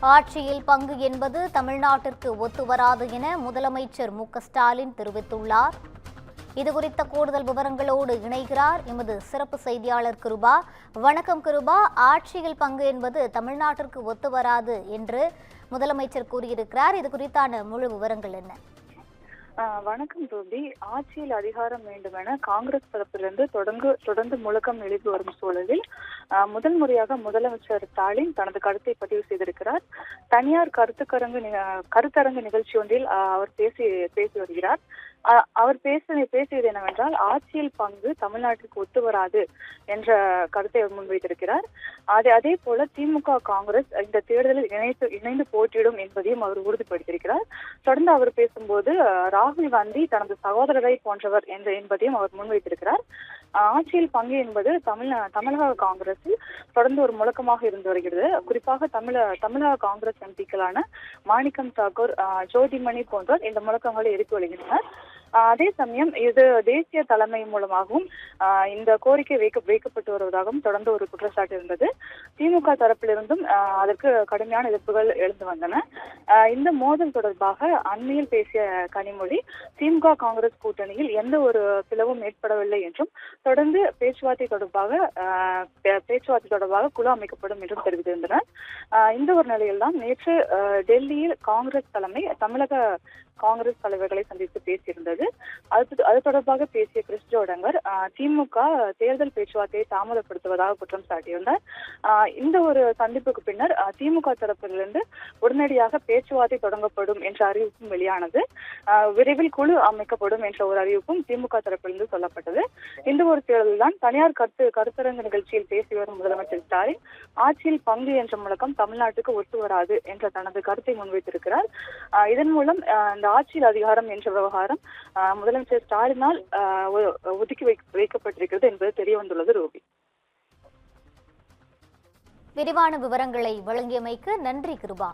ஆட்சியில் பங்கு என்பது தமிழ்நாட்டிற்கு ஒத்துவராது என முதலமைச்சர் மு.க.ஸ்டாலின் தெரிவித்துள்ளார். இதுகுறித்த கூடுதல் விவரங்களோடு இணைகிறார் எமது சிறப்பு செய்தியாளர் கிருபா. வணக்கம் கிருபா. ஆட்சியில் பங்கு என்பது தமிழ்நாட்டிற்கு ஒத்துவராது என்று முதலமைச்சர் கூறியிருக்கிறார். இது குறித்தான முழு விவரங்கள் என்ன? வணக்கம் ரூபி. ஆட்சியில் அதிகாரம் வேண்டும் என காங்கிரஸ் தரப்பிலிருந்து தொடர்ந்து முழக்கம் எழுப்பி வரும் சூழலில் முதல் முறையாக முதலமைச்சர் ஸ்டாலின் தனது கருத்தை பதிவு செய்திருக்கிறார். தனியார் கருத்தரங்கு நிகழ்ச்சி ஒன்றில் அவர் பேசி வருகிறார். அவர் பேசியது என்னவென்றால், ஆட்சியில் பங்கு தமிழ்நாட்டுக்கு ஒத்து வராது என்ற கருத்தை முன்வைத்திருக்கிறார். அதே போல திமுக காங்கிரஸ் இந்த தேர்தலில் இணைந்து போட்டியிடும் என்பதையும் அவர் உறுதிப்படுத்தியிருக்கிறார். தொடர்ந்து அவர் பேசும்போது ராகுல் காந்தி தனது சகோதரரை போன்றவர் என்பதையும் அவர் முன்வைத்திருக்கிறார். ஆட்சியில் பங்கு என்பது தமிழக காங்கிரஸில் தொடர்ந்து ஒரு முழக்கமாக இருந்து வருகிறது. குறிப்பாக தமிழக காங்கிரஸ் எம்பிக்களான மாணிக்கம் தாக்கூர், ஜோதிமணி போன்றோர் இந்த முழக்கங்களை எழுப்பி வருகின்றனர். அதே சமயம் இது தேசிய தலைமை மூலமாகவும் இந்த கோரிக்கை வைக்கப்பட்டு வருவதாகவும் தொடர்ந்து ஒரு குற்றச்சாட்டு இருந்தது. திமுக தரப்பிலிருந்தும் அதற்கு கடுமையான எதிர்ப்புகள் எழுந்து வந்தன. இந்த மோதல் தொடர்பாக அண்மையில் பேசிய கனிமொழி, திமுக காங்கிரஸ் கூட்டணியில் எந்த ஒரு பிளவும் ஏற்படவில்லை என்றும் தொடர்ந்து பேச்சுவார்த்தை தொடர்பாக குழு அமைக்கப்படும் என்றும் தெரிவித்திருந்தனர். இந்த ஒரு நிலையில்தான் நேற்று டெல்லியில் காங்கிரஸ் தலைமை தமிழக காங்கிரஸ் தலைவர்களை சந்தித்து பேசியிருந்தது. அது தொடர்பாக பேசிய கிறிஸ் ஜோடங்கர் திமுக தேர்தல் பேச்சுவார்த்தையை தாமதப்படுத்துவதாக குற்றம் சாட்டியிருந்தார். இந்த ஒரு சந்திப்புக்கு பின்னர் திமுக தரப்பிலிருந்து உடனடியாக பேச்சுவார்த்தை தொடங்கப்படும் என்ற அறிவிப்பும் வெளியானது. விரைவில் குழு அமைக்கப்படும் என்ற ஒரு அறிவிப்பும் திமுக தரப்பிலிருந்து சொல்லப்பட்டது. இந்த ஒரு தேர்தலில் தான் தனியார் கருத்தரங்கு நிகழ்ச்சியில் பேசி வரும் முதலமைச்சர் ஸ்டாலின் ஆட்சியில் பங்கு என்ற முழக்கம் தமிழ்நாட்டுக்கு ஒத்து வராது என்ற தனது கருத்தை முன்வைத்திருக்கிறார். இதன் மூலம் இந்த ஆட்சியில் அதிகாரம் என்ற விவகாரம் முதலமைச்சர் ஸ்டாலினால் ஒதுக்கி வைக்கப்பட்டிருக்கிறது என்பது தெரிய வந்துள்ளது. ரூபி, விரிவான விவரங்களை வழங்கியமைக்கு நன்றி கிருபா.